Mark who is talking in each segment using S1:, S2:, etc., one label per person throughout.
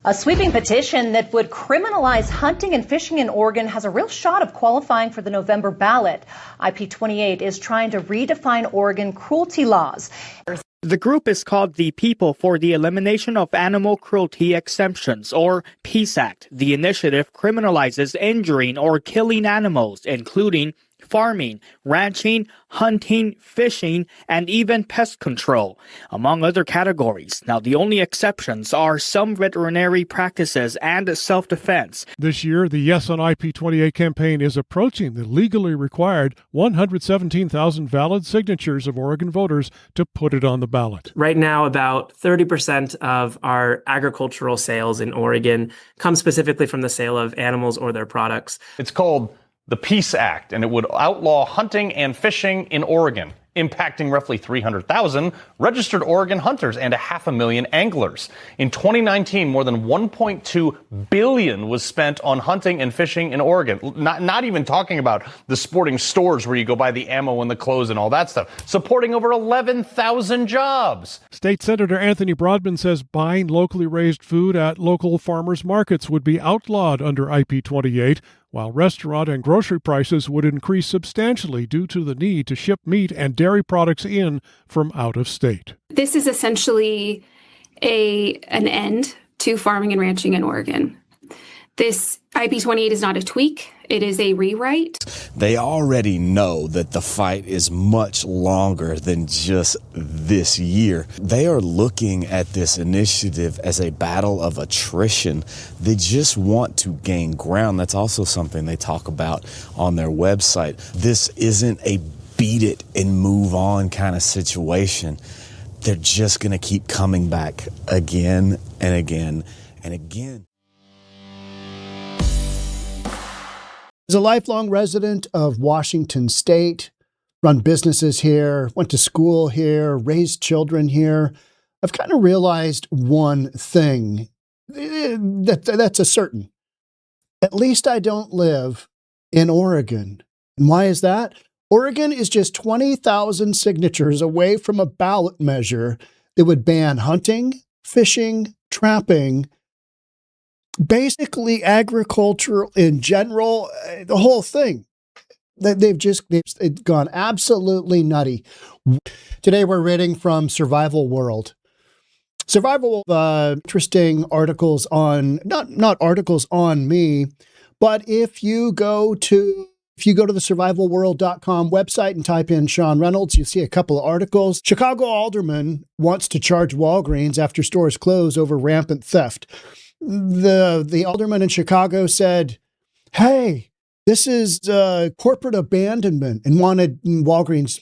S1: A sweeping petition that would criminalize hunting and fishing in Oregon has a real shot of qualifying for the November ballot. IP28 is trying to redefine Oregon cruelty laws.
S2: The group is called the People for the Elimination of Animal Cruelty Exemptions, or PEACE Act. The initiative criminalizes injuring or killing animals, including farming, ranching, hunting, fishing, and even pest control, among other categories. Now, the only exceptions are some veterinary practices and self-defense.
S3: This year, the Yes on IP28 campaign is approaching the legally required 117,000 valid signatures of Oregon voters to put it on the ballot.
S4: Right now, about 30% of our agricultural sales in Oregon come specifically from the sale of animals or their products.
S5: It's called the PEACE Act, and it would outlaw hunting and fishing in Oregon, impacting roughly 300,000 registered Oregon hunters and 500,000 anglers. In 2019, more than $1.2 billion was spent on hunting and fishing in Oregon. Not even talking about the sporting stores where you go buy the ammo and the clothes and all that stuff. Supporting over 11,000 jobs.
S3: State Senator Anthony Broadman says buying locally raised food at local farmers markets would be outlawed under IP28, while restaurant and grocery prices would increase substantially due to the need to ship meat and dairy products in from out of state.
S6: This is essentially an end to farming and ranching in Oregon. This IP28 is not a tweak. It is a rewrite.
S7: They already know that the fight is much longer than just this year. They are looking at this initiative as a battle of attrition. They just want to gain ground. That's also something they talk about on their website. This isn't a beat it and move on kind of situation. They're just going to keep coming back again and again and again.
S8: As a lifelong resident of Washington State, run businesses here, went to school here, raised children here, I've kind of realized one thing that's a certain. At least I don't live in Oregon. And why is that? Oregon is just 20,000 signatures away from a ballot measure that would ban hunting, fishing, trapping, basically agricultural in general, the whole thing. They've gone absolutely nutty. Today we're reading from Survival World. Survival World, interesting articles on, not articles on me, but if you go to the survivalworld.com website and type in Sean Reynolds, you see a couple of articles. Chicago alderman wants to charge Walgreens after stores close over rampant theft. The alderman in Chicago said, hey, this is corporate abandonment, and wanted Walgreens,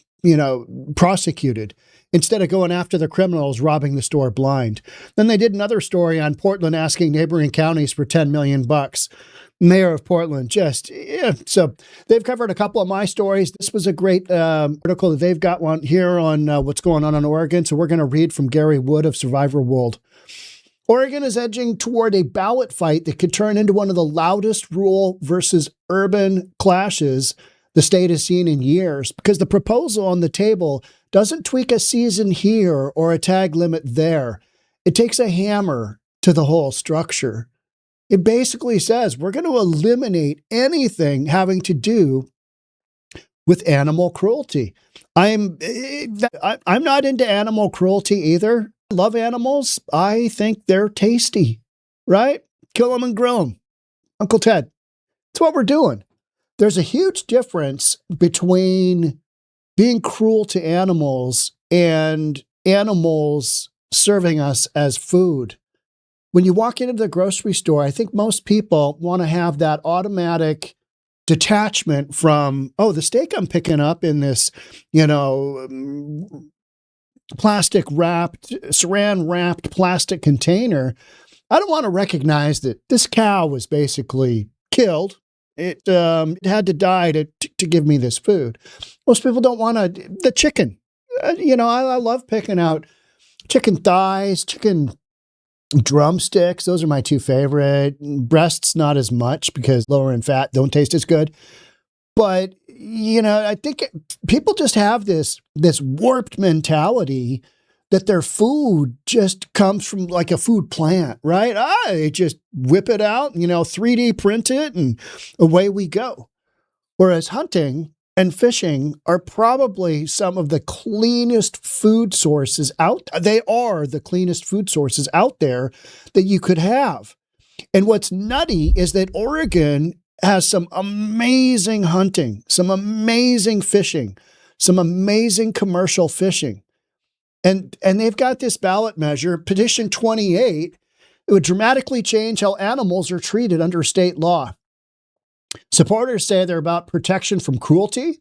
S8: prosecuted instead of going after the criminals robbing the store blind. Then they did another story on Portland asking neighboring counties for $10 million. Mayor of Portland, so they've covered a couple of my stories. This was a great article that they've got one here on what's going on in Oregon. So we're going to read from Gary Wood of Survivor World. Oregon is edging toward a ballot fight that could turn into one of the loudest rural versus urban clashes the state has seen in years, because the proposal on the table doesn't tweak a season here or a tag limit there. It takes a hammer to the whole structure. It basically says we're going to eliminate anything having to do with animal cruelty. I'm not into animal cruelty either. I love animals. I think they're tasty, right? Kill them and grill them. Uncle Ted. That's what we're doing. There's a huge difference between being cruel to animals and animals serving us as food. When you walk into the grocery store, I think most people want to have that automatic detachment from, the steak I'm picking up in this, plastic wrapped, saran wrapped plastic container. I don't want to recognize that this cow was basically killed. It had to die to give me this food. Most people don't want the chicken. I love picking out chicken thighs, chicken drumsticks. Those are my two favorite. Breasts, not as much because lower in fat, don't taste as good. But, I think people just have this warped mentality that their food just comes from like a food plant, right? They just whip it out, 3D print it, and away we go. Whereas hunting and fishing are probably some of the cleanest food sources out. They are the cleanest food sources out there that you could have. And what's nutty is that Oregon has some amazing hunting, some amazing fishing, some amazing commercial fishing. And they've got this ballot measure, Petition 28. It would dramatically change how animals are treated under state law. Supporters say they're about protection from cruelty,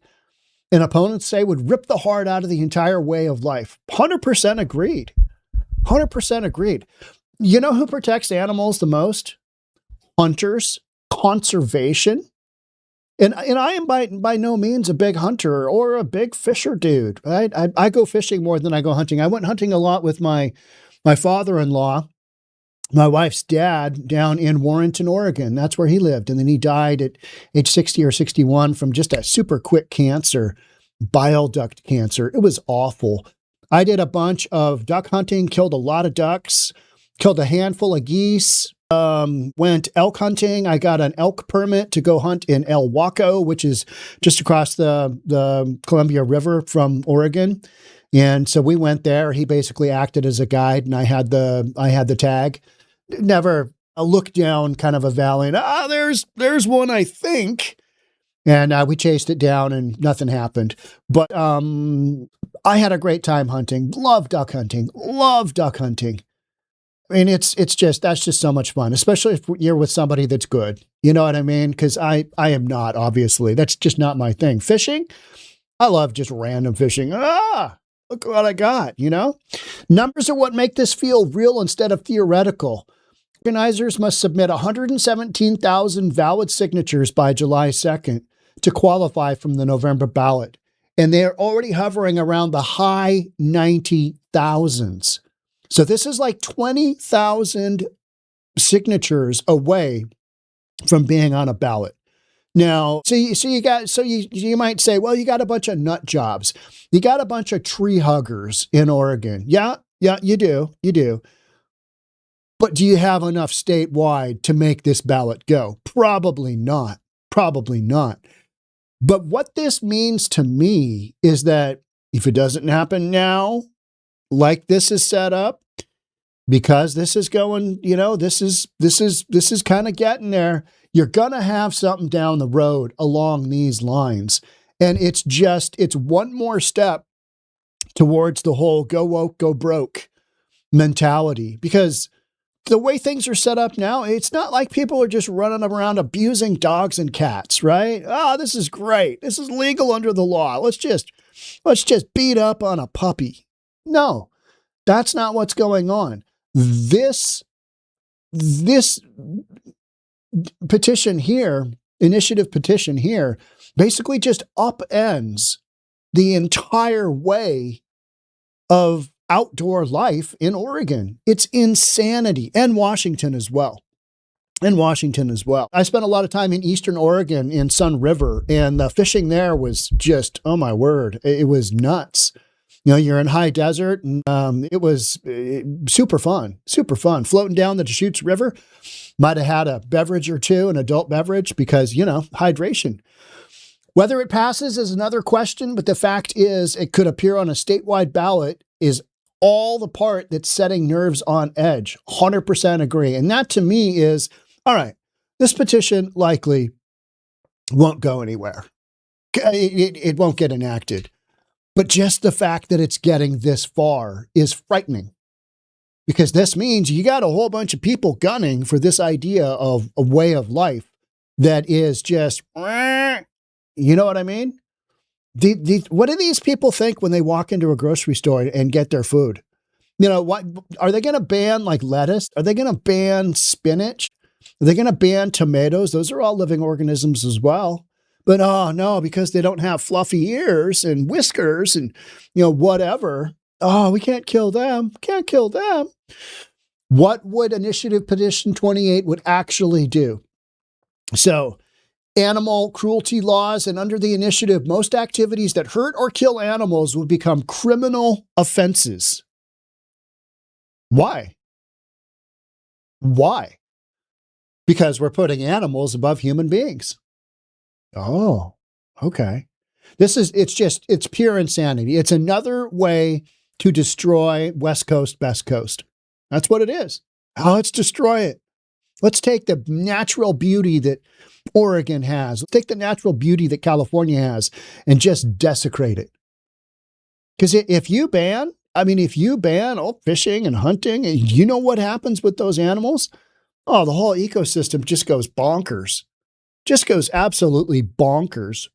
S8: and opponents say would rip the heart out of the entire way of life. 100% agreed. 100% agreed. You know who protects animals the most? Hunters, conservation. And I am by no means a big hunter or a big fisher dude, right? I go fishing more than I go hunting. I went hunting a lot with my father-in-law, my wife's dad, down in Warrenton, Oregon. That's where he lived. And then he died at age 60 or 61 from just a super quick cancer, bile duct cancer. It was awful. I did a bunch of duck hunting, killed a lot of ducks, killed a handful of geese, went elk hunting. I got an elk permit to go hunt in El Waco, which is just across the Columbia River from Oregon. And so we went there. He basically acted as a guide, and I had the tag. Never a look down kind of a valley. And, there's one, I think. And we chased it down and nothing happened. But I had a great time hunting. Love duck hunting. Love duck hunting. I mean, that's just so much fun, especially if you're with somebody that's good. You know what I mean? Because I am not, obviously. That's just not my thing. Fishing, I love just random fishing. Look what I got, Numbers are what make this feel real instead of theoretical. Organizers must submit 117,000 valid signatures by July 2nd to qualify from the November ballot. And they're already hovering around the high 90,000s. So this is like 20,000 signatures away from being on a ballot. Now, you might say, well, you got a bunch of nut jobs. You got a bunch of tree huggers in Oregon. Yeah, you do. But do you have enough statewide to make this ballot go? Probably not. But what this means to me is that if it doesn't happen now, like this is set up, because this is going, this is kind of getting there, you're going to have something down the road along these lines. And it's one more step towards the whole go woke, go broke mentality. Because the way things are set up now, it's not like people are just running around abusing dogs and cats, right? This is great. This is legal under the law. Let's just beat up on a puppy. No, that's not what's going on. This petition here, initiative petition here, basically just upends the entire way of outdoor life in Oregon. It's insanity. And Washington as well. I spent a lot of time in Eastern Oregon in Sun River, and the fishing there was just, oh my word, it was nuts. You're in high desert, and it was super fun. Floating down the Deschutes River, might have had a beverage or two, an adult beverage, because, hydration. Whether it passes is another question, but the fact is it could appear on a statewide ballot is all the part that's setting nerves on edge. 100% agree. And that to me is, all right, this petition likely won't go anywhere. It won't get enacted. But just the fact that it's getting this far is frightening, because this means you got a whole bunch of people gunning for this idea of a way of life that is just, you know what I mean? What do these people think when they walk into a grocery store and get their food? What are they going to ban, like lettuce? Are they going to ban spinach? Are they going to ban tomatoes? Those are all living organisms as well. But oh no, because they don't have fluffy ears and whiskers and, whatever. Oh, we can't kill them. What would Initiative Petition 28 would actually do? So, animal cruelty laws, and under the initiative, most activities that hurt or kill animals would become criminal offenses. Why? Why? Because we're putting animals above human beings. Oh, okay. It's pure insanity. It's another way to destroy West Coast, best coast. That's what it is. Oh, let's destroy it. Let's take the natural beauty that Oregon has. Let's take the natural beauty that California has and just desecrate it. Because if you ban fishing and hunting, you know what happens with those animals? Oh, the whole ecosystem just goes bonkers. Just goes absolutely bonkers.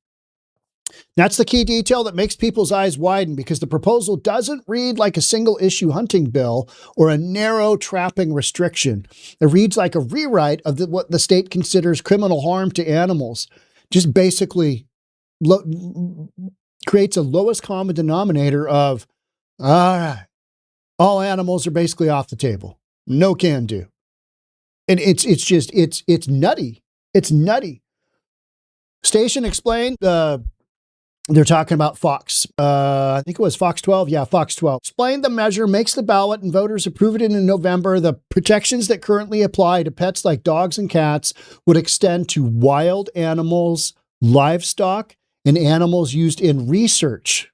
S8: That's the key detail that makes people's eyes widen, because the proposal doesn't read like a single issue hunting bill or a narrow trapping restriction. It reads like a rewrite of what the state considers criminal harm to animals. Just basically creates a lowest common denominator of, all right, all animals are basically off the table. No can do. And it's nutty. It's nutty. Station explained, they're talking about Fox. I think it was Fox 12. Yeah, Fox 12. Explained the measure makes the ballot and voters approve it in November. The protections that currently apply to pets like dogs and cats would extend to wild animals, livestock, and animals used in research.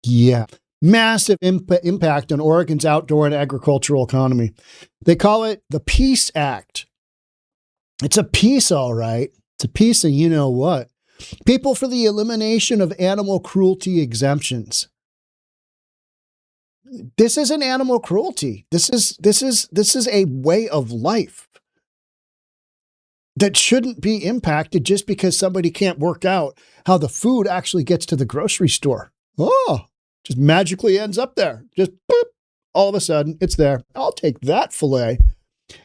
S8: Yeah. Massive impact on Oregon's outdoor and agricultural economy. They call it the Peace Act. It's a piece, all right. It's a piece of you know what. People for the elimination of animal cruelty exemptions. This isn't animal cruelty. This is a way of life that shouldn't be impacted just because somebody can't work out how the food actually gets to the grocery store. Oh, just magically ends up there. Just boop, all of a sudden it's there. I'll take that filet.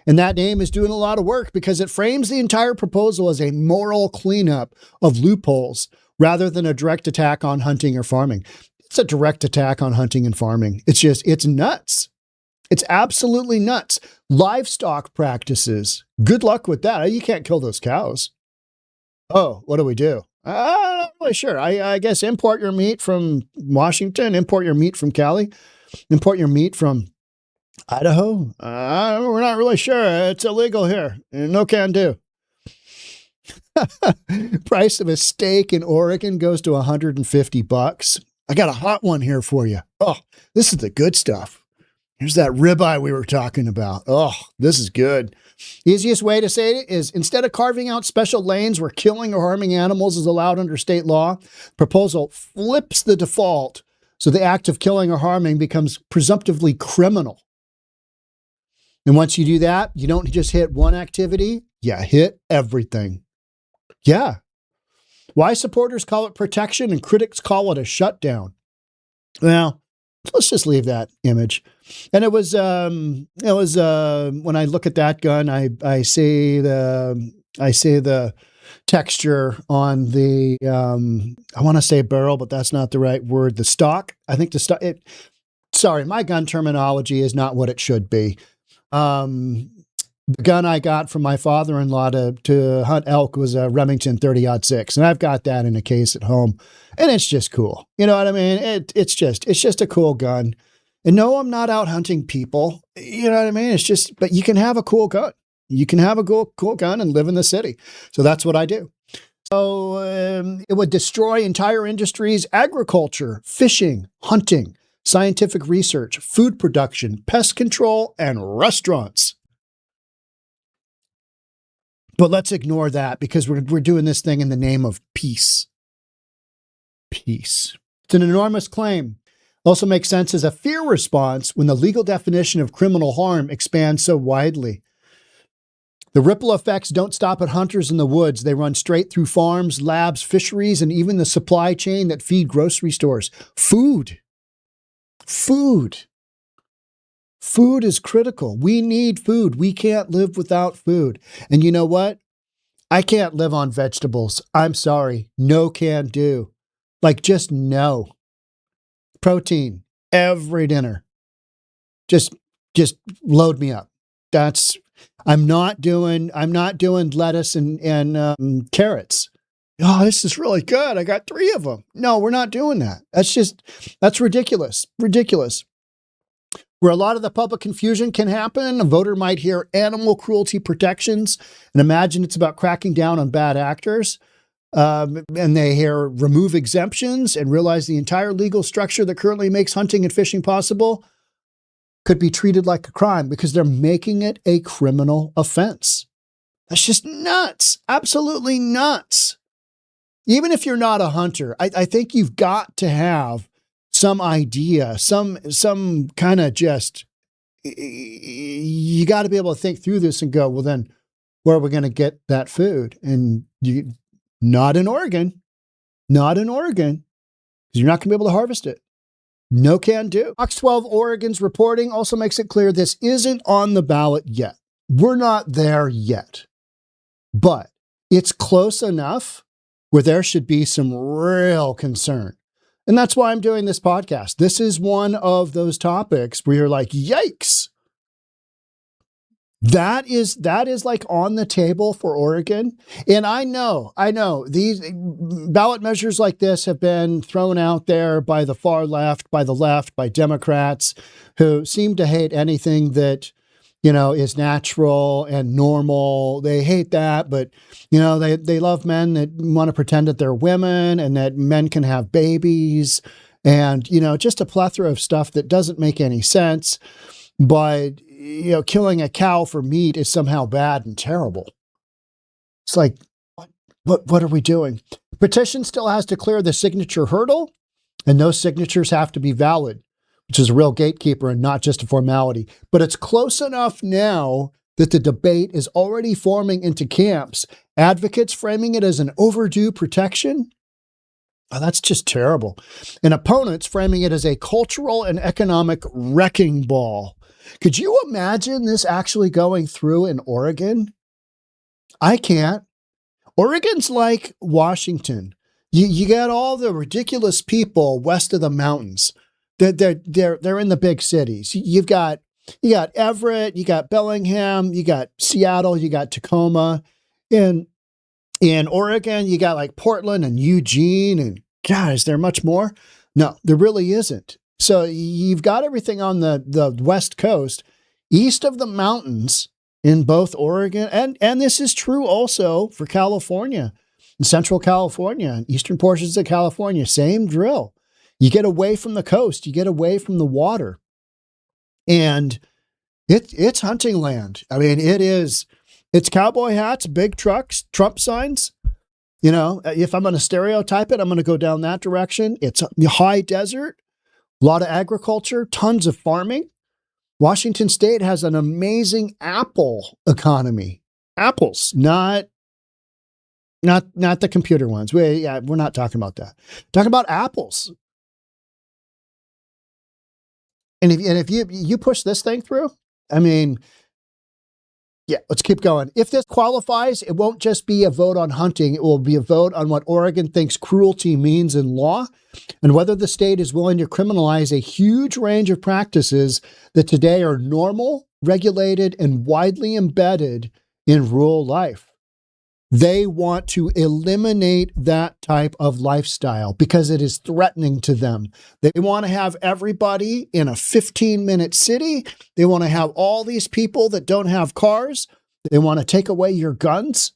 S8: And that name is doing a lot of work because it frames the entire proposal as a moral cleanup of loopholes rather than a direct attack on hunting or farming. It's a direct attack on hunting and farming. It's nuts. It's absolutely nuts. Livestock practices. Good luck with that. You can't kill those cows. Oh, what do we do? I'm not really sure. I guess import your meat from Washington, import your meat from Cali, import your meat from Idaho? We're not really sure. It's illegal here. No can do. Price of a steak in Oregon goes to $150. I got a hot one here for you. Oh, this is the good stuff. Here's that ribeye we were talking about. Oh, this is good. Easiest way to say it is instead of carving out special lanes where killing or harming animals is allowed under state law, proposal flips the default so the act of killing or harming becomes presumptively criminal. And once you do that, you don't just hit one activity, you hit everything. Yeah. Why supporters call it protection and critics call it a shutdown? Well, let's just leave that image. And it was when I look at that gun, I see the texture on the I want to say barrel, but that's not the right word. The stock. I think the stock. Sorry, my gun terminology is not what it should be. The gun I got from my father-in-law to hunt elk was a Remington 30-06, and I've got that in a case at home, and it's just cool. You know what I mean? It's just a cool gun. And no, I'm not out hunting people. You know what I mean? It's just, but you can have a cool gun. You can have a cool gun and live in the city. So that's what I do. So it would destroy entire industries: agriculture, fishing, hunting, scientific research, food production, pest control, and restaurants. But let's ignore that because we're doing this thing in the name of peace. Peace. It's an enormous claim. Also makes sense as a fear response when the legal definition of criminal harm expands so widely. The ripple effects don't stop at hunters in the woods. They run straight through farms, labs, fisheries, and even the supply chain that feed grocery stores. Food. Food is critical. We need food. We can't live without food. And you know what? I can't live on vegetables. I'm sorry. No can do. Like, just no. Protein every dinner. Just load me up. I'm not doing lettuce and carrots. Oh, this is really good. I got 3 of them. No, we're not doing that. That's ridiculous. Ridiculous. Where a lot of the public confusion can happen, a voter might hear animal cruelty protections and imagine it's about cracking down on bad actors. And they hear remove exemptions and realize the entire legal structure that currently makes hunting and fishing possible could be treated like a crime because they're making it a criminal offense. That's just nuts. Absolutely nuts. Even if you're not a hunter, I think you've got to have some idea, some kind of just, you got to be able to think through this and go, well, then where are we going to get that food? And not in Oregon, because you're not going to be able to harvest it. No can do. Fox 12 Oregon's reporting also makes it clear this isn't on the ballot yet. We're not there yet, but it's close enough where there should be some real concern. And that's why I'm doing this podcast. This is one of those topics where you're like, yikes. That is like on the table for Oregon. And I know these ballot measures like this have been thrown out there by the far left, by the left, by Democrats who seem to hate anything that, is natural and normal. They hate that, but, they love men that want to pretend that they're women and that men can have babies and, just a plethora of stuff that doesn't make any sense. But, killing a cow for meat is somehow bad and terrible. It's like, what are we doing? Petition still has to clear the signature hurdle, and those signatures have to be valid, which is a real gatekeeper and not just a formality. But it's close enough now that the debate is already forming into camps. Advocates framing it as an overdue protection. Oh, that's just terrible. And opponents framing it as a cultural and economic wrecking ball. Could you imagine this actually going through in Oregon? I can't. Oregon's like Washington. You got all the ridiculous people west of the mountains. They're in the big cities. You got Everett, you got Bellingham, you got Seattle, you got Tacoma. In Oregon, you got like Portland and Eugene, and God, is there much more? No, there really isn't. So you've got everything on the West Coast, east of the mountains in both Oregon, and this is true also for California, Central California, and eastern portions of California, same drill. You get away from the coast, you get away from the water, and it's hunting land. I mean, it's cowboy hats, big trucks, Trump signs. If I'm going to stereotype it, I'm going to go down that direction. It's high desert. A lot of agriculture, tons of farming. Washington State has an amazing apple economy. Apples, not the computer ones. We're not talking about that. Talking about apples. And if you push this thing through, I mean, yeah, let's keep going. If this qualifies, it won't just be a vote on hunting. It will be a vote on what Oregon thinks cruelty means in law and whether the state is willing to criminalize a huge range of practices that today are normal, regulated, and widely embedded in rural life. They want to eliminate that type of lifestyle because it is threatening to them. They want to have everybody in a 15-minute city. They want to have all these people that don't have cars. They want to take away your guns.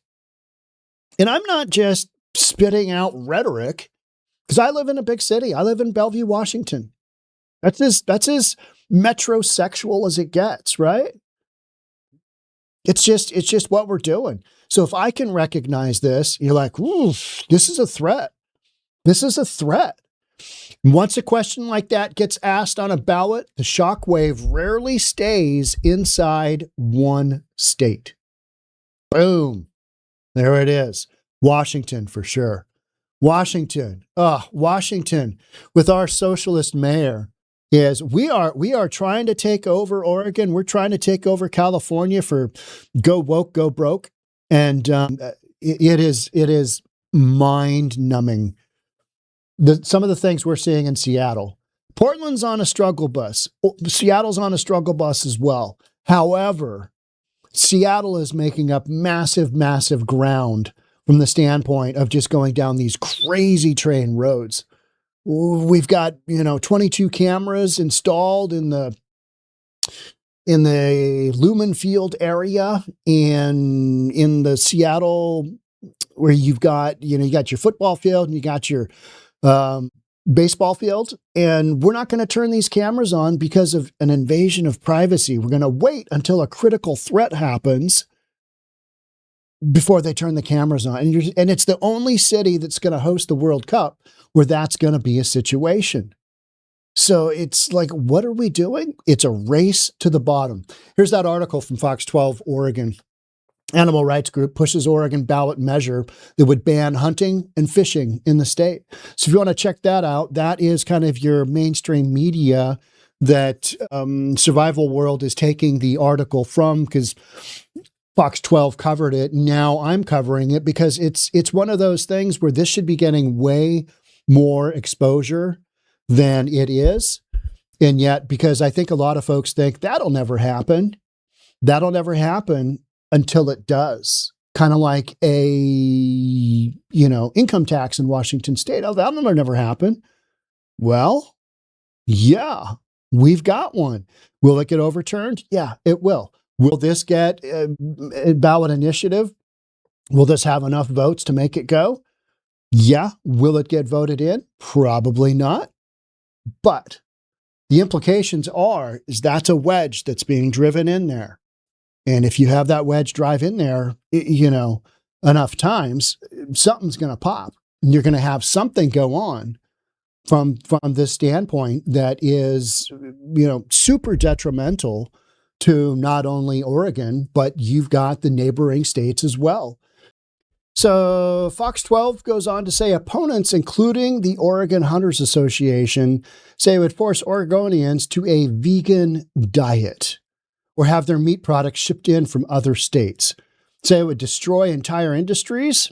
S8: And I'm not just spitting out rhetoric because I live in a big city. I live in Bellevue, Washington. That's as metrosexual as it gets, right? It's just what we're doing. So if I can recognize this, you're like, ooh, this is a threat. This is a threat. Once a question like that gets asked on a ballot, the shockwave rarely stays inside one state. Boom. There it is. Washington for sure. Washington with our socialist mayor is we are trying to take over Oregon. We're trying to take over California for go woke, go broke. And it is mind-numbing. Some of the things we're seeing in Seattle. Portland's on a struggle bus. Seattle's on a struggle bus as well. However, Seattle is making up massive, massive ground from the standpoint of just going down these crazy train roads. We've got, 22 cameras installed in the in the Lumen Field area and in the Seattle, where you've got, you got your football field and you got your baseball field. And we're not going to turn these cameras on because of an invasion of privacy. We're going to wait until a critical threat happens before they turn the cameras on. And it's the only city that's going to host the World Cup where that's going to be a situation. So it's like, what are we doing? It's a race to the bottom. Here's that article from Fox 12, Oregon. Animal rights group pushes Oregon ballot measure that would ban hunting and fishing in the state. So if you want to check that out, that is kind of your mainstream media that Survival World is taking the article from, because Fox 12 covered it. Now I'm covering it because it's one of those things where this should be getting way more exposure than it is. And yet, because I think a lot of folks think that'll never happen until it does. Kind of like a, income tax in Washington state. Oh, that'll never happen. Well, yeah, we've got one. Will it get overturned? Yeah, it will. Will this get a ballot initiative? Will this have enough votes to make it go? Yeah. Will it get voted in? Probably not. But the implications is that's a wedge that's being driven in there. And if you have that wedge drive in there, enough times, something's going to pop. And you're going to have something go on from this standpoint that is, super detrimental to not only Oregon, but you've got the neighboring states as well. So Fox 12 goes on to say opponents, including the Oregon Hunters Association, say it would force Oregonians to a vegan diet or have their meat products shipped in from other states. Say it would destroy entire industries.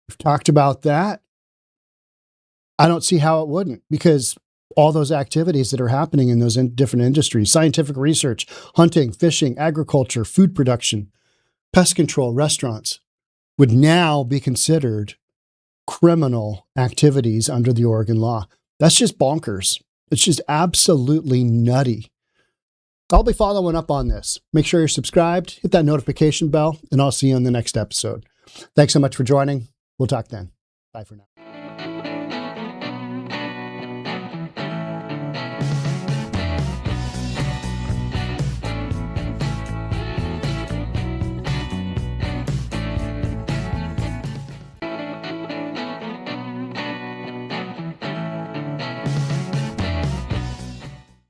S8: We've talked about that. I don't see how it wouldn't, because all those activities that are happening in those different industries, scientific research, hunting, fishing, agriculture, food production, pest control, restaurants, would now be considered criminal activities under the Oregon law. That's just bonkers. It's just absolutely nutty. I'll be following up on this. Make sure you're subscribed, hit that notification bell, and I'll see you on the next episode. Thanks so much for joining. We'll talk then. Bye for now.